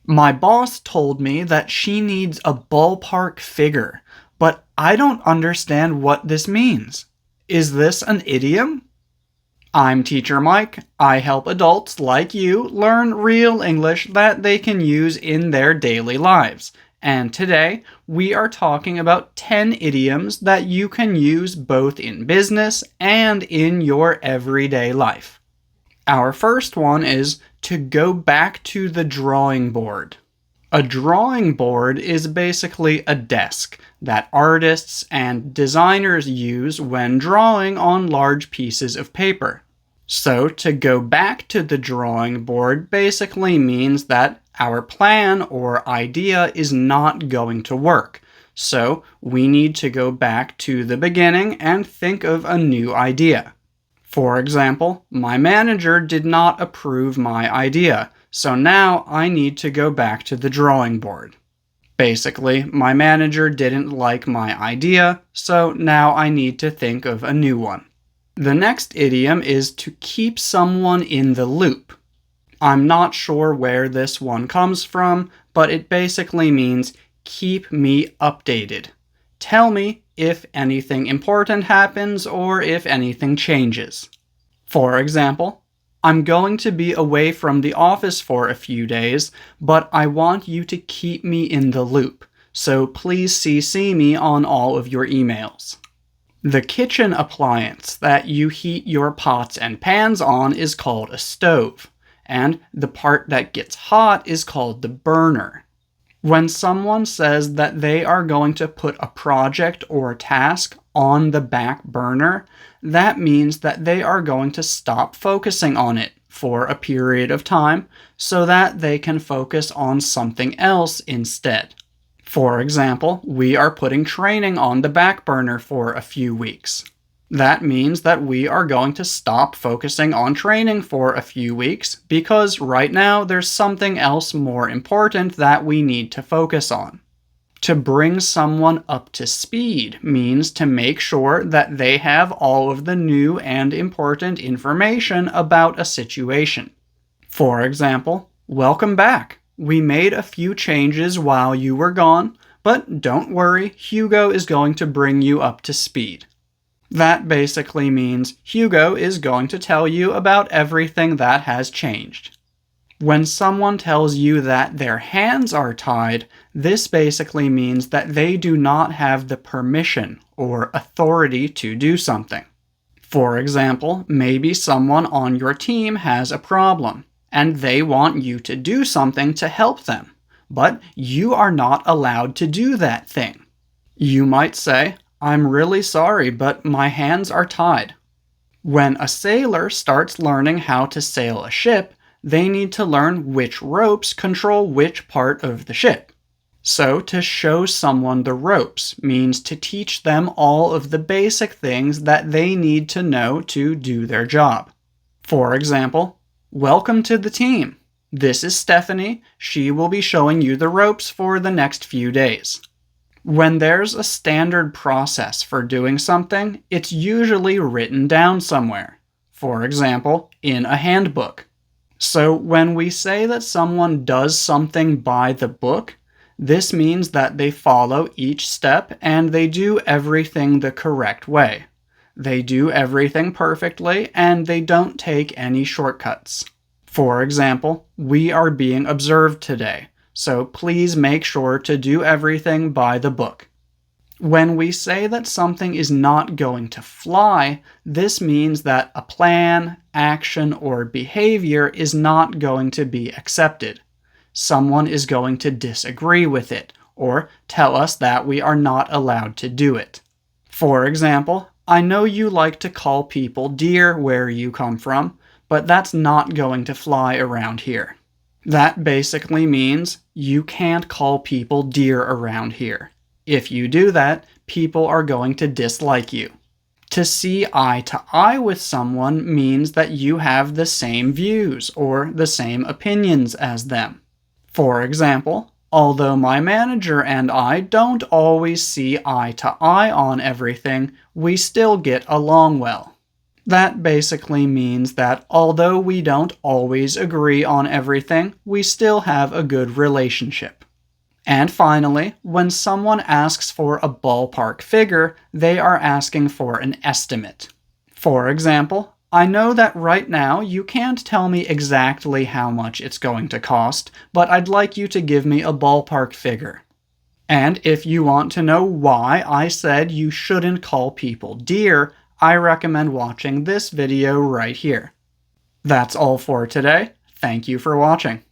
My boss told me that she needs a ballpark figure, but I don't understand what this means. Is this an idiom? I'm Teacher Mike. I help adults like you learn real English that they can use in their daily lives. And today, we are talking about 10 idioms that you can use both in business and in your everyday life. Our first one is to go back to the drawing board. A drawing board is basically a desk that artists and designers use when drawing on large pieces of paper. So to go back to the drawing board basically means that our plan or idea is not going to work. So we need to go back to the beginning and think of a new idea. For example, my manager did not approve my idea, so now I need to go back to the drawing board. Basically, my manager didn't like my idea, so now I need to think of a new one. The next idiom is to keep someone in the loop. I'm not sure where this one comes from, but it basically means keep me updated. Tell me if anything important happens or if anything changes. For example, I'm going to be away from the office for a few days, but I want you to keep me in the loop, so please CC me on all of your emails. The kitchen appliance that you heat your pots and pans on is called a stove, and the part that gets hot is called the burner. When someone says that they are going to put a project or task on the back burner, that means that they are going to stop focusing on it for a period of time so that they can focus on something else instead. For example, we are putting training on the back burner for a few weeks. That means that we are going to stop focusing on training for a few weeks because right now there's something else more important that we need to focus on. To bring someone up to speed means to make sure that they have all of the new and important information about a situation. For example, welcome back. We made a few changes while you were gone, but don't worry, Hugo is going to bring you up to speed. That basically means Hugo is going to tell you about everything that has changed. When someone tells you that their hands are tied, this basically means that they do not have the permission or authority to do something. For example, maybe someone on your team has a problem, and they want you to do something to help them, but you are not allowed to do that thing. You might say, I'm really sorry, but my hands are tied. When a sailor starts learning how to sail a ship, they need to learn which ropes control which part of the ship. So to show someone the ropes means to teach them all of the basic things that they need to know to do their job. For example, welcome to the team. This is Stephanie. She will be showing you the ropes for the next few days. When there's a standard process for doing something, it's usually written down somewhere. For example, in a handbook. So when we say that someone does something by the book, this means that they follow each step and they do everything the correct way. They do everything perfectly and they don't take any shortcuts. For example, we are being observed today, so please make sure to do everything by the book. When we say that something is not going to fly, this means that a plan, action, or behavior is not going to be accepted. Someone is going to disagree with it, or tell us that we are not allowed to do it. For example, I know you like to call people dear where you come from, but that's not going to fly around here. That basically means you can't call people dear around here. If you do that, people are going to dislike you. To see eye to eye with someone means that you have the same views or the same opinions as them. For example, although my manager and I don't always see eye to eye on everything, we still get along well. That basically means that although we don't always agree on everything, we still have a good relationship. And finally, when someone asks for a ballpark figure, they are asking for an estimate. For example, I know that right now you can't tell me exactly how much it's going to cost, but I'd like you to give me a ballpark figure. And if you want to know why I said you shouldn't call people dear, I recommend watching this video right here. That's all for today. Thank you for watching.